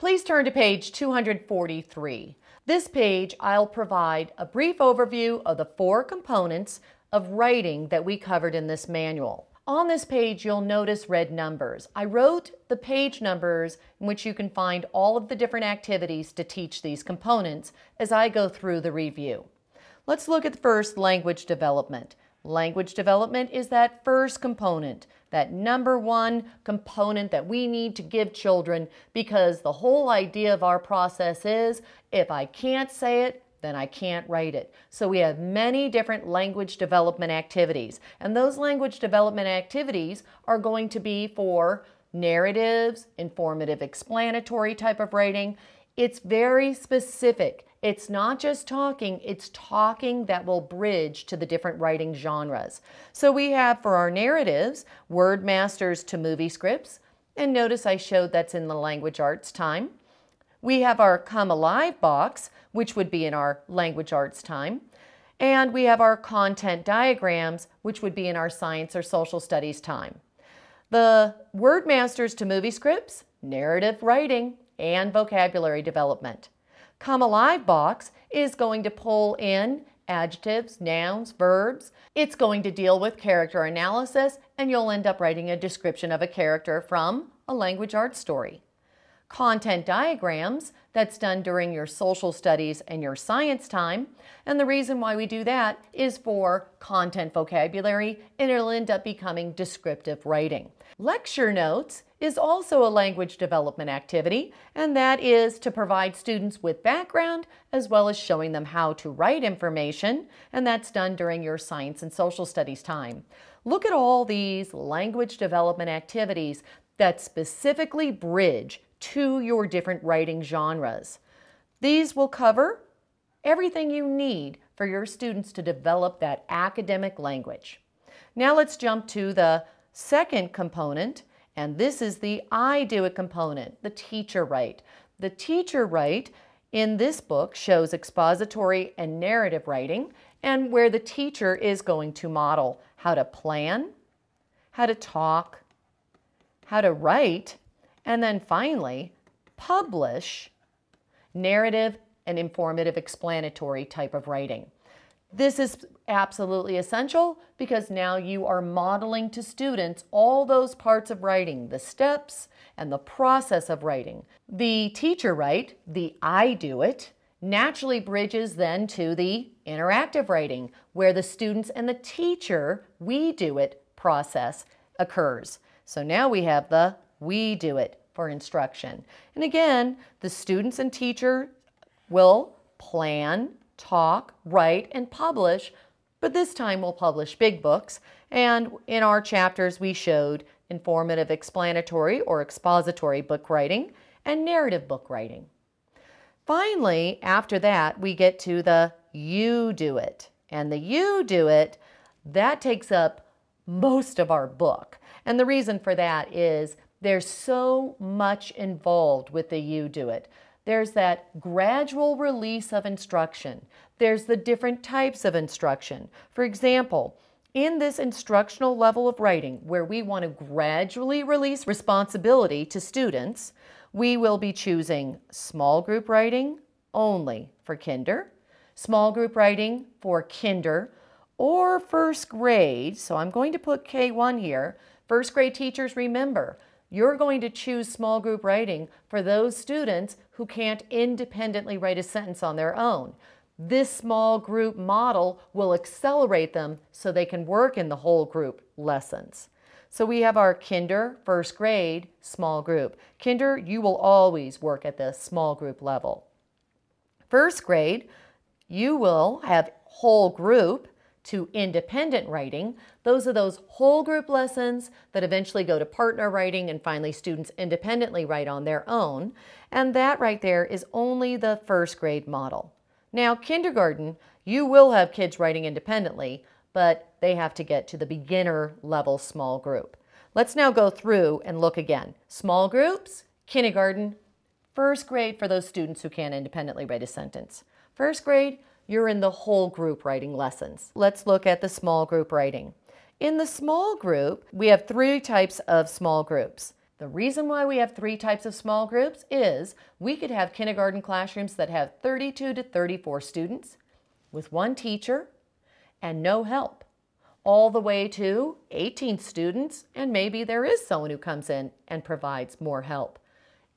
Please turn to page 243. This page, I'll provide a brief overview of the 4 components of writing that we covered in this manual. On this page, you'll notice red numbers. I wrote the page numbers in which you can find all of the different activities to teach these components as I go through the review. Let's look at first language development. Language development is that first component, that number 1 component that we need to give children, because the whole idea of our process is if I can't say it, then I can't write it. So we have many different language development activities, and those language development activities are going to be for narratives, informative, explanatory type of writing. It's very specific. It's not just talking, it's talking that will bridge to the different writing genres. So we have for our narratives, word masters to movie scripts, and notice I showed that's in the language arts time. We have our Come Alive box, which would be in our language arts time. And we have our content diagrams, which would be in our science or social studies time. The word masters to movie scripts, narrative writing, and vocabulary development. Come Alive box is going to pull in adjectives, nouns, verbs. It's going to deal with character analysis, and you'll end up writing a description of a character from a language arts story. Content diagrams, that's done during your social studies and your science time. And the reason why we do that is for content vocabulary, and it'll end up becoming descriptive writing. Lecture notes is also a language development activity, and that is to provide students with background as well as showing them how to write information, and that's done during your science and social studies time. Look at all these language development activities that specifically bridge to your different writing genres. These will cover everything you need for your students to develop that academic language. Now let's jump to the second component, and this is the I do it component, the teacher write. The teacher write in this book shows expository and narrative writing, and where the teacher is going to model how to plan, how to talk, how to write, and then finally, publish narrative and informative explanatory type of writing. This is absolutely essential because now you are modeling to students all those parts of writing, the steps and the process of writing. The teacher write, the I do it, naturally bridges then to the interactive writing, where the students and the teacher, we do it process occurs. So now we have the we do it for instruction. And again, the students and teacher will plan, talk, write, and publish, but this time we'll publish big books. And in our chapters, we showed informative, explanatory, or expository book writing and narrative book writing. Finally, after that, we get to the you do it. And the you do it, that takes up most of our book. And the reason for that is there's so much involved with the you do it. There's that gradual release of instruction. There's the different types of instruction. For example, in this instructional level of writing, where we want to gradually release responsibility to students, we will be choosing small group writing only for kinder, small group writing for kinder, or first grade. So I'm going to put K1 here. First grade teachers, remember, you're going to choose small group writing for those students who can't independently write a sentence on their own. This small group model will accelerate them so they can work in the whole group lessons. So we have our kinder, first grade, small group. Kinder, you will always work at the small group level. First grade, you will have whole group to independent writing. Those are those whole group lessons that eventually go to partner writing, and finally students independently write on their own. And that right there is only the first grade model. Now, kindergarten, you will have kids writing independently, but they have to get to the beginner level small group. Let's now go through and look again. Small groups, kindergarten, first grade for those students who can't independently write a sentence. First grade, you're in the whole group writing lessons. Let's look at the small group writing. In the small group, we have 3 types of small groups. The reason why we have 3 types of small groups is we could have kindergarten classrooms that have 32 to 34 students with 1 teacher and no help, all the way to 18 students, and maybe there is someone who comes in and provides more help.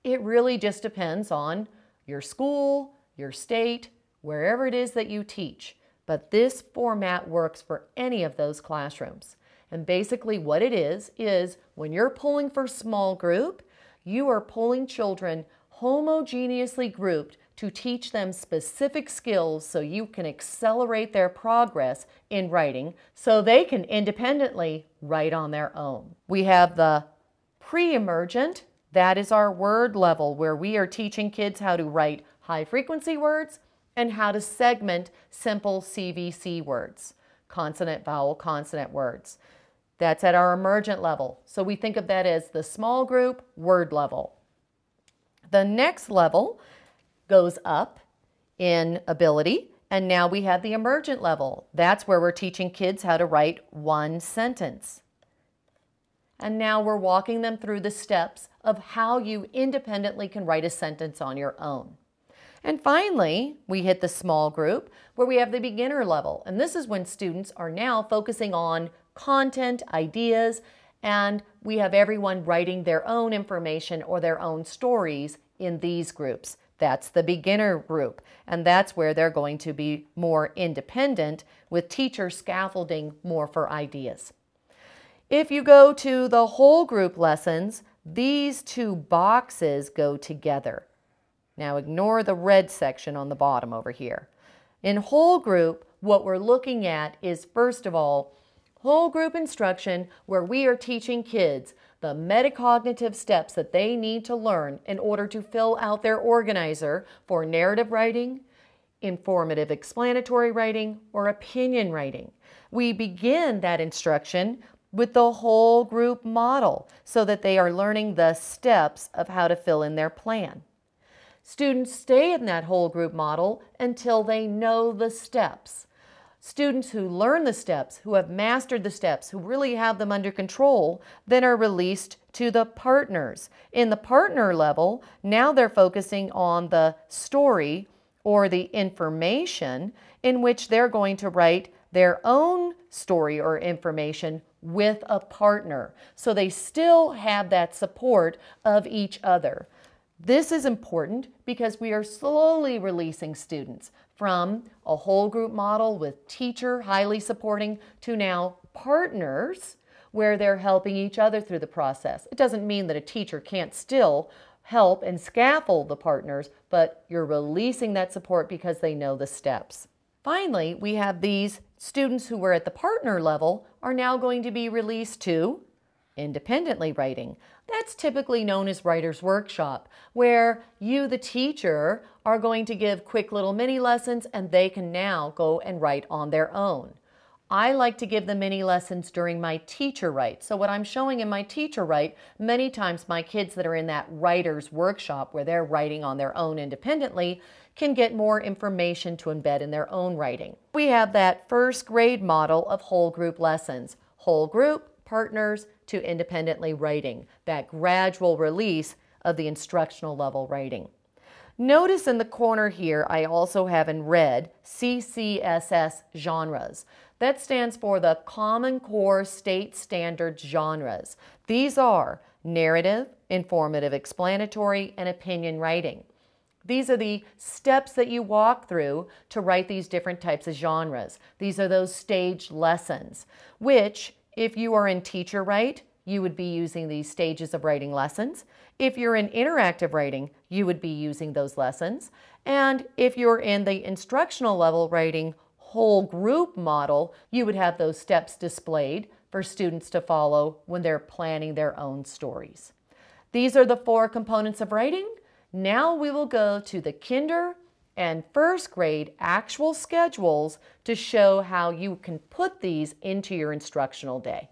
It really just depends on your school, your state, wherever it is that you teach. But this format works for any of those classrooms. And basically what it is when you're pulling for small group, you are pulling children homogeneously grouped to teach them specific skills so you can accelerate their progress in writing so they can independently write on their own. We have the pre-emergent. That is our word level where we are teaching kids how to write high-frequency words and how to segment simple CVC words, consonant, vowel, consonant words. That's at our emergent level. So we think of that as the small group word level. The next level goes up in ability, and now we have the emergent level. That's where we're teaching kids how to write 1 sentence. And now we're walking them through the steps of how you independently can write a sentence on your own. And finally, we hit the small group where we have the beginner level. And this is when students are now focusing on content, ideas, and we have everyone writing their own information or their own stories in these groups. That's the beginner group, and that's where they're going to be more independent with teacher scaffolding more for ideas. If you go to the whole group lessons, these 2 boxes go together. Now ignore the red section on the bottom over here. In whole group, what we're looking at is, first of all, whole group instruction where we are teaching kids the metacognitive steps that they need to learn in order to fill out their organizer for narrative writing, informative explanatory writing, or opinion writing. We begin that instruction with the whole group model so that they are learning the steps of how to fill in their plan. Students stay in that whole group model until they know the steps. Students who learn the steps, who have mastered the steps, who really have them under control, then are released to the partners. In the partner level, now they're focusing on the story or the information in which they're going to write their own story or information with a partner. So they still have that support of each other. This is important because we are slowly releasing students from a whole group model with teacher highly supporting to now partners where they're helping each other through the process. It doesn't mean that a teacher can't still help and scaffold the partners, but you're releasing that support because they know the steps. Finally, we have these students who were at the partner level are now going to be released to independently writing. That's typically known as Writer's Workshop, where you, the teacher, are going to give quick little mini lessons and they can now go and write on their own. I like to give the mini lessons during my teacher write. So what I'm showing in my teacher write, many times my kids that are in that Writer's Workshop where they're writing on their own independently can get more information to embed in their own writing. We have that first grade model of whole group lessons. Whole group, partners, to independently writing, that gradual release of the instructional level writing. Notice in the corner here, I also have in red CCSS genres. That stands for the Common Core State Standards genres. These are narrative, informative explanatory, and opinion writing. These are the steps that you walk through to write these different types of genres. These are those staged lessons, which if you are in teacher write, you would be using these stages of writing lessons. If you're in interactive writing, you would be using those lessons. And if you're in the instructional level writing whole group model, you would have those steps displayed for students to follow when they're planning their own stories. These are the 4 components of writing. Now we will go to the kinder and first grade actual schedules to show how you can put these into your instructional day.